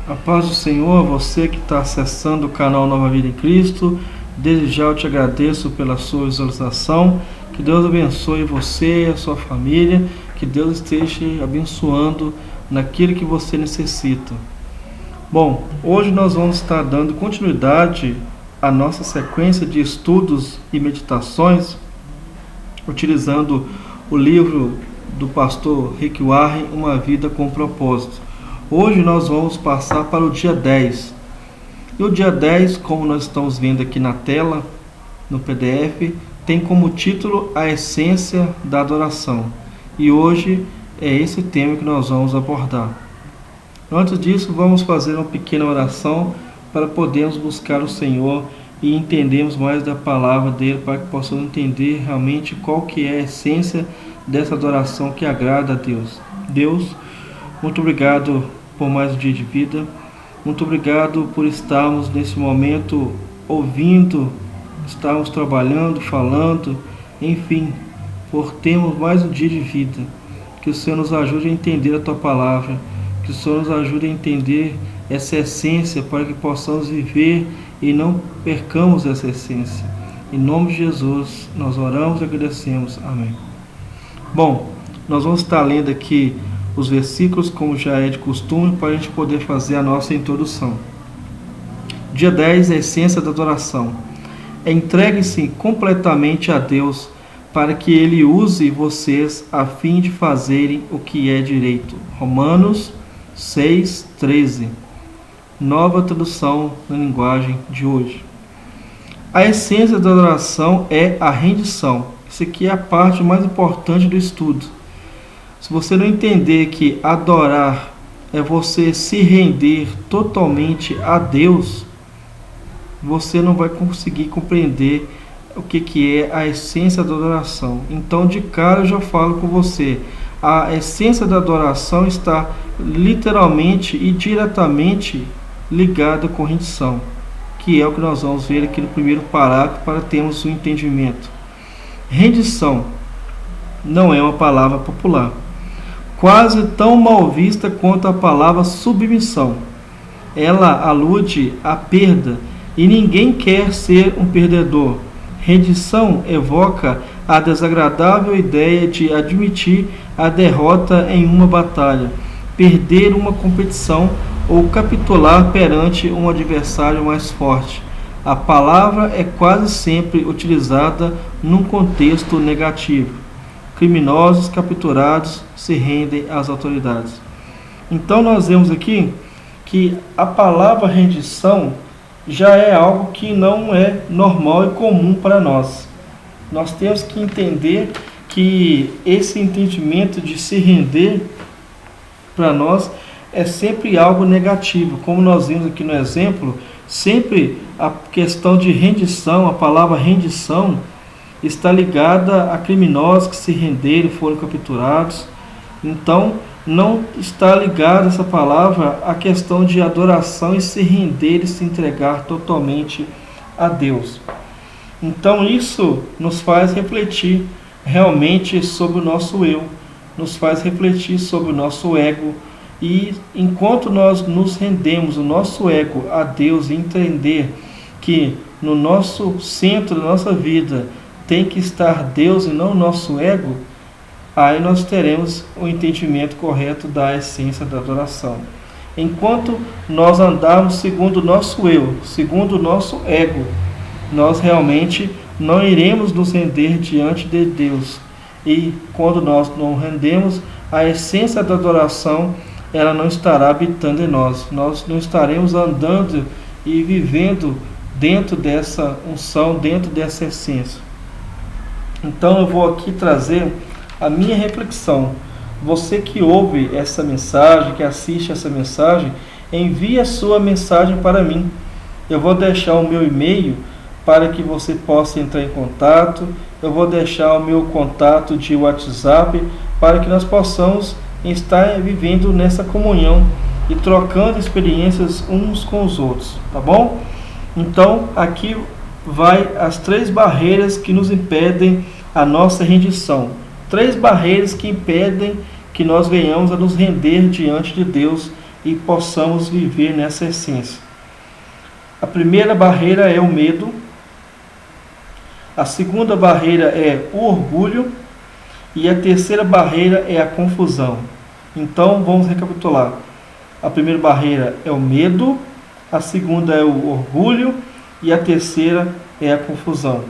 A paz do Senhor, você que está acessando o canal Nova Vida em Cristo, desde já eu te agradeço pela sua visualização, que Deus abençoe você e a sua família, que Deus esteja abençoando naquilo que você necessita. Bom, hoje nós vamos estar dando continuidade à nossa sequência de estudos e meditações, utilizando o livro do pastor Rick Warren, Uma Vida com Propósito. Hoje nós vamos passar para o dia 10. E o dia 10, como nós estamos vendo aqui na tela, no PDF, tem como título A Essência da Adoração. E hoje é esse tema que nós vamos abordar. Antes disso, vamos fazer uma pequena oração para podermos buscar o Senhor e entendermos mais da palavra dele, para que possamos entender realmente qual que é a essência dessa adoração que agrada a Deus. Deus, muito obrigado por mais um dia de vida. Muito obrigado por estarmos nesse momento ouvindo, estarmos trabalhando, falando, enfim, por termos mais um dia de vida. Que o Senhor nos ajude a entender a Tua palavra, que o Senhor nos ajude a entender essa essência para que possamos viver e não percamos essa essência. Em nome de Jesus, nós oramos e agradecemos. Amém. Bom, nós vamos estar lendo aqui os versículos, como já é de costume, para a gente poder fazer a nossa introdução. Dia 10, a essência da adoração. Entregue-se completamente a Deus, para que Ele use vocês a fim de fazerem o que é direito. Romanos 6:13. Nova tradução na linguagem de hoje. A essência da adoração é a rendição. Isso aqui é a parte mais importante do estudo. Se você não entender que adorar é você se render totalmente a Deus, você não vai conseguir compreender o que é a essência da adoração. Então, de cara, eu já falo com você. A essência da adoração está literalmente e diretamente ligada com rendição, que é o que nós vamos ver aqui no primeiro parágrafo para termos um entendimento. Rendição não é uma palavra popular, quase tão mal vista quanto a palavra submissão. Ela alude à perda e ninguém quer ser um perdedor. Rendição evoca a desagradável ideia de admitir a derrota em uma batalha, perder uma competição ou capitular perante um adversário mais forte. A palavra é quase sempre utilizada num contexto negativo. Criminosos capturados se rendem às autoridades. Então nós vemos aqui que a palavra rendição já é algo que não é normal e comum para nós. Nós temos que entender que esse entendimento de se render para nós é sempre algo negativo. Como nós vimos aqui no exemplo, sempre a questão de rendição, a palavra rendição, está ligada a criminosos que se renderam e foram capturados. Então, não está ligada essa palavra à questão de adoração e se render e se entregar totalmente a Deus. Então, isso nos faz refletir realmente sobre o nosso eu, nos faz refletir sobre o nosso ego. E enquanto nós nos rendemos o nosso ego a Deus e entender que no nosso centro da nossa vida tem que estar Deus e não o nosso ego, aí nós teremos o entendimento correto da essência da adoração. Enquanto nós andarmos segundo o nosso eu, segundo o nosso ego, nós realmente não iremos nos render diante de Deus. E quando nós não rendemos, a essência da adoração, ela não estará habitando em nós. Nós não estaremos andando e vivendo dentro dessa unção, dentro dessa essência. Então eu vou aqui trazer a minha reflexão. Você que ouve essa mensagem, que assiste essa mensagem, envie a sua mensagem para mim. Eu vou deixar o meu e-mail para que você possa entrar em contato. Eu vou deixar o meu contato de WhatsApp para que nós possamos estar vivendo nessa comunhão e trocando experiências uns com os outros, tá bom? Então, aqui vai as 3 barreiras que nos impedem a nossa rendição. 3 barreiras que impedem que nós venhamos a nos render diante de Deus e possamos viver nessa essência. A primeira barreira é o medo. A segunda barreira é o orgulho. E a terceira barreira é a confusão. Então, vamos recapitular. A primeira barreira é o medo. A segunda é o orgulho. E a terceira é a confusão.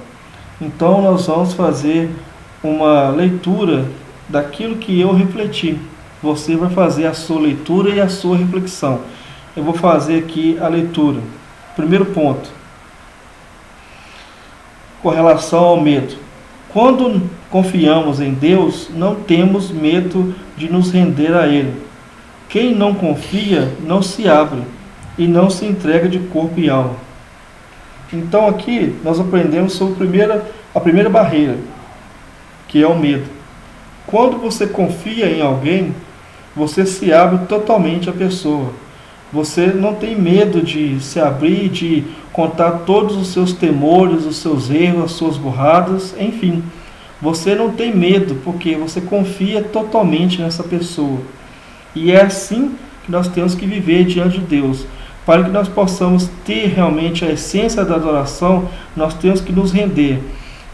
Então, nós vamos fazer uma leitura daquilo que eu refleti. Você vai fazer a sua leitura e a sua reflexão. Eu vou fazer aqui a leitura. Primeiro ponto, com relação ao medo. Quando confiamos em Deus, não temos medo de nos render a Ele. Quem não confia, não se abre e não se entrega de corpo e alma. Então aqui nós aprendemos sobre a primeira barreira, que é o medo. Quando você confia em alguém, você se abre totalmente à pessoa. Você não tem medo de se abrir, de contar todos os seus temores, os seus erros, as suas burradas, enfim. Você não tem medo porque você confia totalmente nessa pessoa. E é assim que nós temos que viver diante de Deus. Para que nós possamos ter realmente a essência da adoração, nós temos que nos render.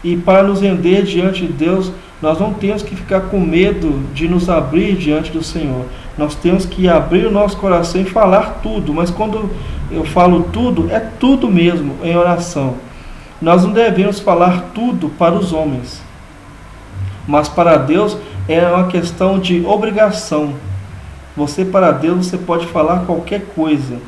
E para nos render diante de Deus, nós não temos que ficar com medo de nos abrir diante do Senhor. Nós temos que abrir o nosso coração e falar tudo. Mas quando eu falo tudo, é tudo mesmo em oração. Nós não devemos falar tudo para os homens. Mas para Deus é uma questão de obrigação. Para Deus, você pode falar qualquer coisa.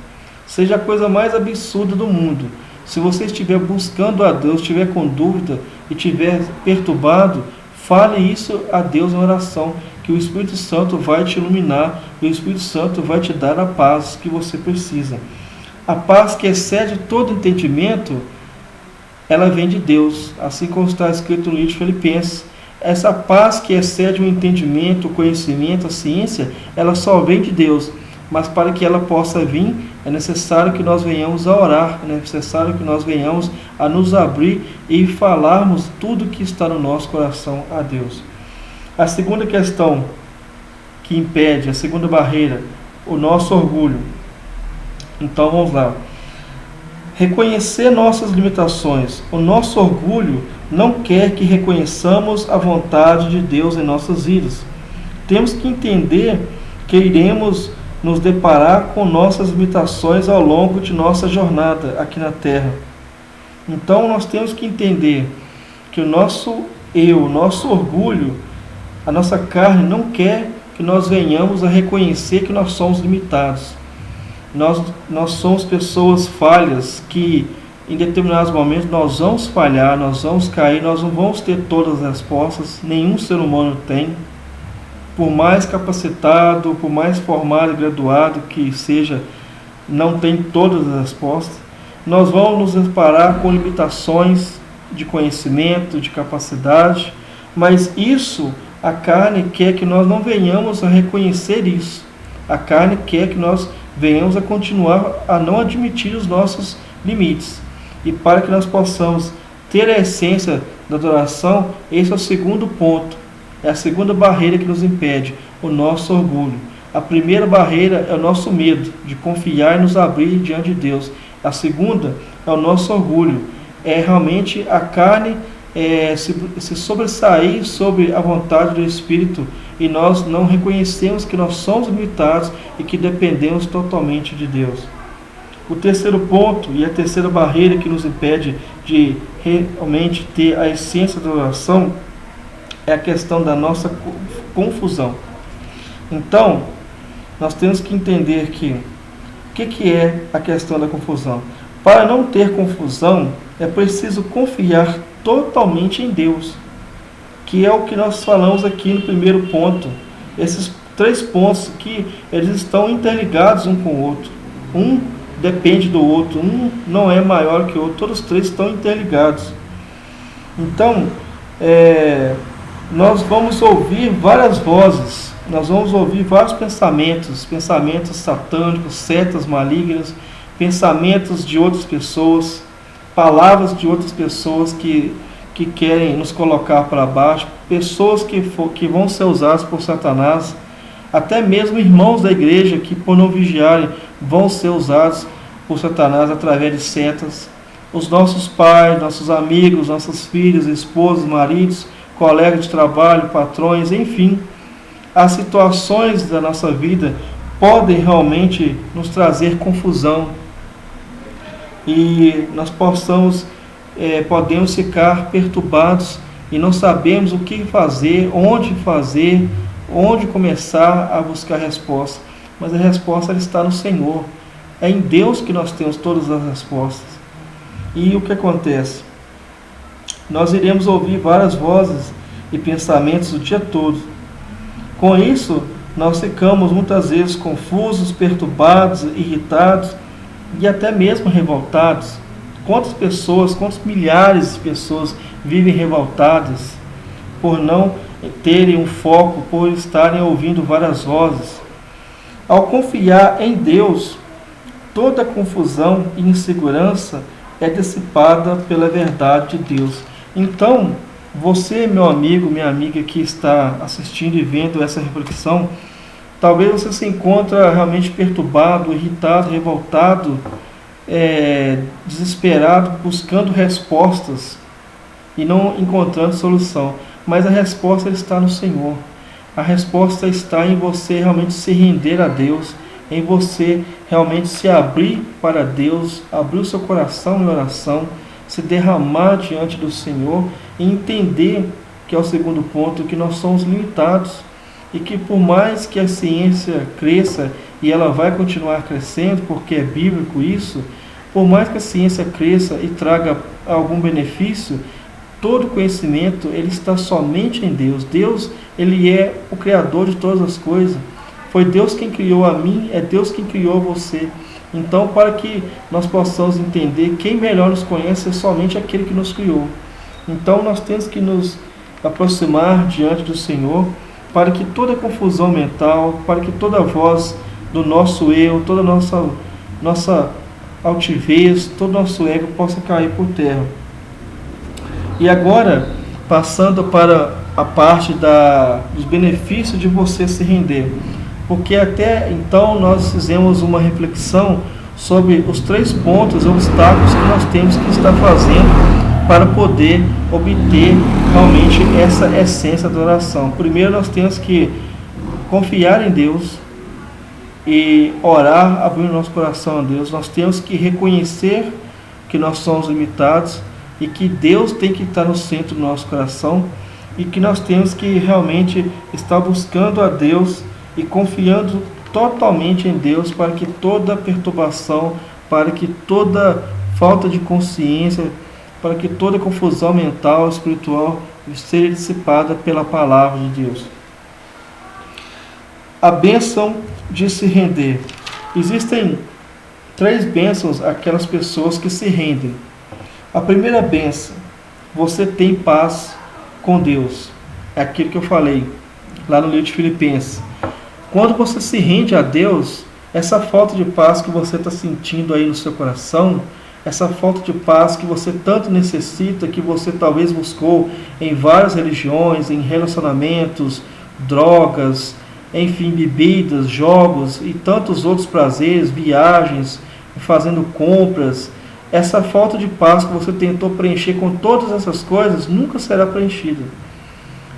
Seja a coisa mais absurda do mundo. Se você estiver buscando a Deus, estiver com dúvida e estiver perturbado, fale isso a Deus em oração, que o Espírito Santo vai te iluminar e o Espírito Santo vai te dar a paz que você precisa. A paz que excede todo entendimento, ela vem de Deus, assim como está escrito no livro de Filipenses. Essa paz que excede o entendimento, o conhecimento, a ciência, ela só vem de Deus. Mas para que ela possa vir, é necessário que nós venhamos a orar, é necessário que nós venhamos a nos abrir e falarmos tudo que está no nosso coração a Deus. A segunda questão que impede, a segunda barreira, o nosso orgulho. Então vamos lá. Reconhecer nossas limitações. O nosso orgulho não quer que reconheçamos a vontade de Deus em nossas vidas. Temos que entender que iremos nos deparar com nossas limitações ao longo de nossa jornada aqui na Terra. Então nós temos que entender que o nosso eu, o nosso orgulho, a nossa carne não quer que nós venhamos a reconhecer que nós somos limitados. Nós somos pessoas falhas que em determinados momentos nós vamos falhar, nós vamos cair, nós não vamos ter todas as respostas, nenhum ser humano tem. Por mais capacitado, por mais formado e graduado que seja, não tem todas as respostas. Nós vamos nos deparar com limitações de conhecimento, de capacidade, mas isso, a carne quer que nós não venhamos a reconhecer isso. A carne quer que nós venhamos a continuar a não admitir os nossos limites. E para que nós possamos ter a essência da adoração, esse é o segundo ponto. É a segunda barreira que nos impede, o nosso orgulho. A primeira barreira é o nosso medo de confiar e nos abrir diante de Deus. A segunda é o nosso orgulho. É realmente a carne se sobressair sobre a vontade do Espírito e nós não reconhecemos que nós somos limitados e que dependemos totalmente de Deus. O terceiro ponto e a terceira barreira que nos impede de realmente ter a essência da oração é a questão da nossa confusão. Então, nós temos que entender que o que é a questão da confusão. Para não ter confusão, é preciso confiar totalmente em Deus, que é o que nós falamos aqui no primeiro ponto. Esses 3 pontos que eles estão interligados um com o outro. Um depende do outro, um não é maior que o outro, todos os 3 estão interligados. Então, nós vamos ouvir várias vozes, nós vamos ouvir vários pensamentos satânicos, setas malignas, pensamentos de outras pessoas, palavras de outras pessoas que querem nos colocar para baixo, pessoas que vão ser usadas por Satanás. até mesmo irmãos da igreja que, por não vigiarem, vão ser usados por Satanás através de setas. Os nossos pais, nossos amigos, nossos filhos, esposos, maridos, colegas de trabalho, patrões, enfim, as situações da nossa vida podem realmente nos trazer confusão e nós podemos ficar perturbados e não sabemos o que fazer, onde começar a buscar a resposta. Mas a resposta ela está no Senhor. É em Deus que nós temos todas as respostas. E o que acontece? Nós iremos ouvir várias vozes e pensamentos o dia todo. Com isso, nós ficamos muitas vezes confusos, perturbados, irritados e até mesmo revoltados. Quantos milhares de pessoas vivem revoltadas por não terem um foco, por estarem ouvindo várias vozes? Ao confiar em Deus, toda confusão e insegurança é dissipada pela verdade de Deus. Então, você, meu amigo, minha amiga que está assistindo e vendo essa reflexão, talvez você se encontre realmente perturbado, irritado, revoltado, desesperado, buscando respostas e não encontrando solução. Mas a resposta está no Senhor. A resposta está em você realmente se render a Deus, em você realmente se abrir para Deus, abrir o seu coração em oração, se derramar diante do Senhor e entender, que é o segundo ponto, que nós somos limitados e que por mais que a ciência cresça, e ela vai continuar crescendo, porque é bíblico isso, por mais que a ciência cresça e traga algum benefício, todo conhecimento ele está somente em Deus. Deus, ele é o Criador de todas as coisas. Foi Deus quem criou a mim, é Deus quem criou você. Então, para que nós possamos entender, quem melhor nos conhece é somente aquele que nos criou. Então, nós temos que nos aproximar diante do Senhor, para que toda confusão mental, para que toda voz do nosso eu, toda a nossa altivez, todo o nosso ego possa cair por terra. E agora, passando para a parte dos benefícios de você se render. Porque até então nós fizemos uma reflexão sobre os 3 pontos, obstáculos que nós temos que estar fazendo para poder obter realmente essa essência da oração. Primeiro nós temos que confiar em Deus e orar, abrir o nosso coração a Deus. Nós temos que reconhecer que nós somos limitados e que Deus tem que estar no centro do nosso coração e que nós temos que realmente estar buscando a Deus e confiando totalmente em Deus para que toda perturbação, para que toda falta de consciência, para que toda confusão mental, espiritual seja dissipada pela palavra de Deus. A bênção de se render. Existem 3 bênçãos àquelas pessoas que se rendem. A primeira bênção, você tem paz com Deus. É aquilo que eu falei lá no livro de Filipenses. Quando você se rende a Deus, essa falta de paz que você está sentindo aí no seu coração, essa falta de paz que você tanto necessita, que você talvez buscou em várias religiões, em relacionamentos, drogas, enfim, bebidas, jogos e tantos outros prazeres, viagens, fazendo compras, essa falta de paz que você tentou preencher com todas essas coisas nunca será preenchida.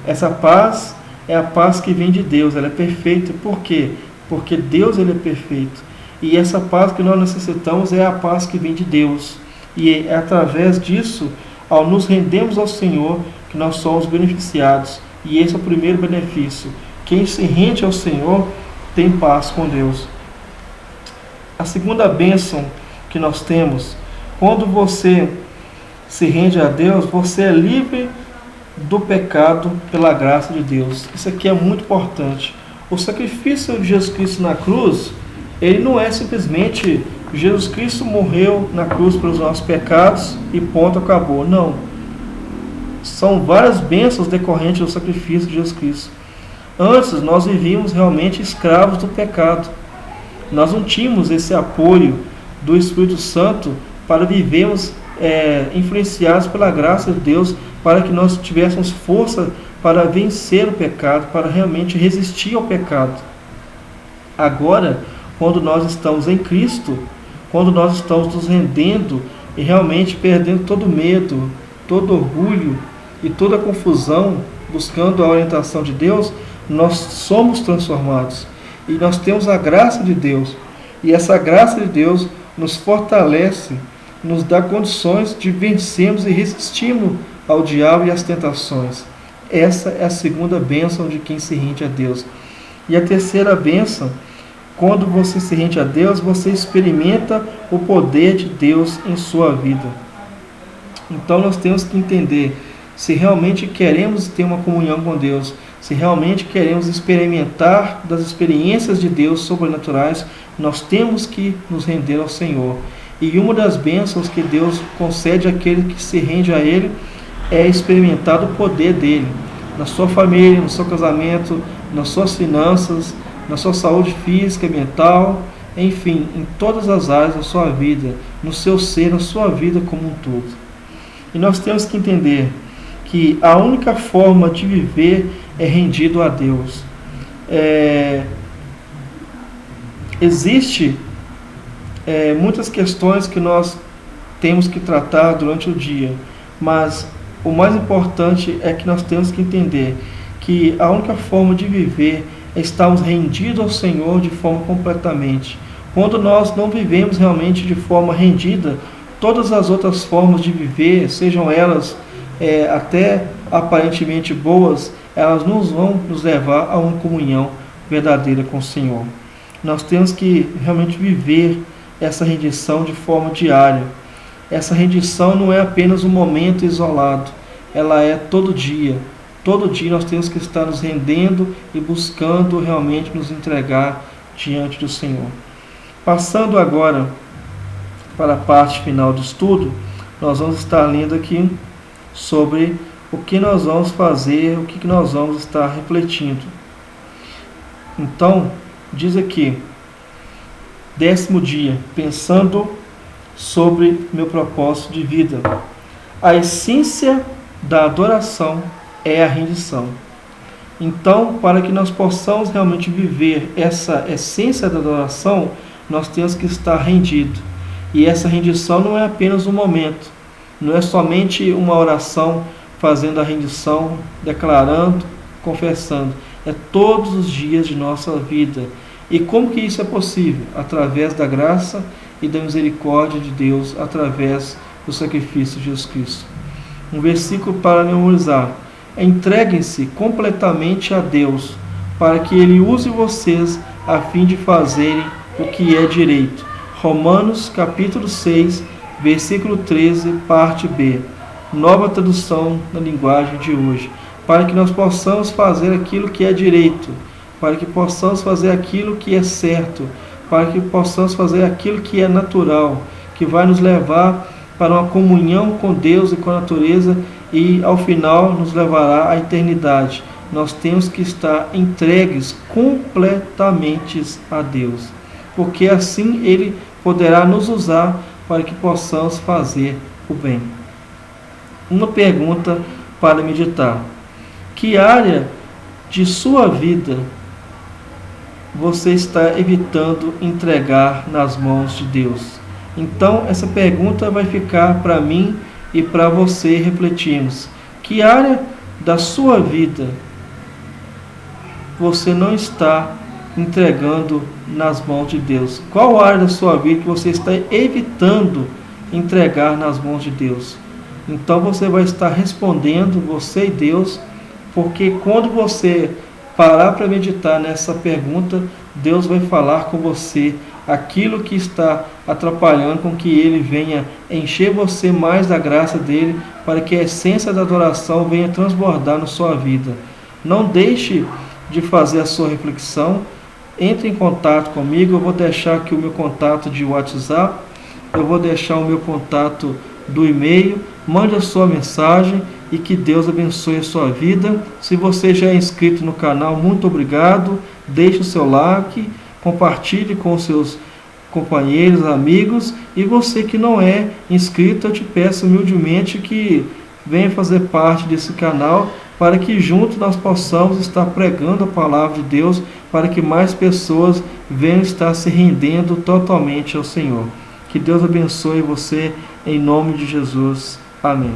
Essa paz é a paz que vem de Deus, ela é perfeita. Por quê? Porque Deus ele é perfeito. E essa paz que nós necessitamos é a paz que vem de Deus. E é através disso, ao nos rendermos ao Senhor, que nós somos beneficiados. E esse é o primeiro benefício. Quem se rende ao Senhor tem paz com Deus. A segunda bênção que nós temos, quando você se rende a Deus, você é livre do pecado pela graça de Deus. Isso aqui é muito importante. O sacrifício de Jesus Cristo na cruz, ele não é simplesmente Jesus Cristo morreu na cruz pelos nossos pecados e ponto, acabou. Não. São várias bênçãos decorrentes do sacrifício de Jesus Cristo. Antes, nós vivíamos realmente escravos do pecado. Nós não tínhamos esse apoio do Espírito Santo para vivermos influenciados pela graça de Deus, para que nós tivéssemos força para vencer o pecado, para realmente resistir ao pecado. Agora, quando nós estamos em Cristo, quando nós estamos nos rendendo e realmente perdendo todo medo, todo orgulho e toda confusão, buscando a orientação de Deus, nós somos transformados. E nós temos a graça de Deus. E essa graça de Deus nos fortalece, nos dá condições de vencermos e resistirmos ao diabo e às tentações. Essa é a segunda bênção de quem se rende a Deus. E a terceira bênção, quando você se rende a Deus, você experimenta o poder de Deus em sua vida. Então nós temos que entender, se realmente queremos ter uma comunhão com Deus, se realmente queremos experimentar das experiências de Deus sobrenaturais, nós temos que nos render ao Senhor. E uma das bênçãos que Deus concede àquele que se rende a Ele é experimentar o poder dEle, na sua família, no seu casamento, nas suas finanças, na sua saúde física e mental, enfim, em todas as áreas da sua vida, no seu ser, na sua vida como um todo. E nós temos que entender que a única forma de viver é rendido a Deus. Existem muitas questões que nós temos que tratar durante o dia, mas o mais importante é que nós temos que entender que a única forma de viver é estarmos rendidos ao Senhor de forma completamente. Quando nós não vivemos realmente de forma rendida, todas as outras formas de viver, sejam elas até aparentemente boas, elas não vão nos levar a uma comunhão verdadeira com o Senhor. Nós temos que realmente viver essa rendição de forma diária. Essa rendição não é apenas um momento isolado, ela é todo dia. Todo dia nós temos que estar nos rendendo e buscando realmente nos entregar diante do Senhor. Passando agora para a parte final do estudo, nós vamos estar lendo aqui sobre o que nós vamos fazer, o que nós vamos estar refletindo. Então, diz aqui, 10º dia, pensando sobre meu propósito de vida. A essência da adoração é a rendição. Então, para que nós possamos realmente viver essa essência da adoração, nós temos que estar rendido. E essa rendição não é apenas um momento, não é somente uma oração fazendo a rendição, declarando, confessando. É todos os dias de nossa vida. E como que isso é possível? Através da graça e da misericórdia de Deus, através do sacrifício de Jesus Cristo. Um versículo para memorizar. Entreguem-se completamente a Deus, para que Ele use vocês a fim de fazerem o que é direito. Romanos capítulo 6, versículo 13, parte B. Nova tradução na linguagem de hoje. Para que nós possamos fazer aquilo que é direito, para que possamos fazer aquilo que é certo, para que possamos fazer aquilo que é natural, que vai nos levar para uma comunhão com Deus e com a natureza e ao final nos levará à eternidade. Nós temos que estar entregues completamente a Deus, porque assim Ele poderá nos usar para que possamos fazer o bem. Uma pergunta para meditar. Que área de sua vida você está evitando entregar nas mãos de Deus? Então, essa pergunta vai ficar para mim e para você refletirmos. Que área da sua vida você não está entregando nas mãos de Deus? Qual área da sua vida que você está evitando entregar nas mãos de Deus? Então você vai estar respondendo, você e Deus, porque quando você parar para meditar nessa pergunta, Deus vai falar com você aquilo que está atrapalhando com que Ele venha encher você mais da graça dEle, para que a essência da adoração venha transbordar na sua vida. Não deixe de fazer a sua reflexão. Entre em contato comigo, eu vou deixar aqui o meu contato de WhatsApp, eu vou deixar o meu contato do e-mail, mande a sua mensagem e que Deus abençoe a sua vida. Se você já é inscrito no canal, muito obrigado, deixe o seu like, compartilhe com seus companheiros, amigos, e você que não é inscrito, eu te peço humildemente que venha fazer parte desse canal para que juntos nós possamos estar pregando a palavra de Deus, para que mais pessoas venham estar se rendendo totalmente ao Senhor. Que Deus abençoe você, em nome de Jesus. Amém.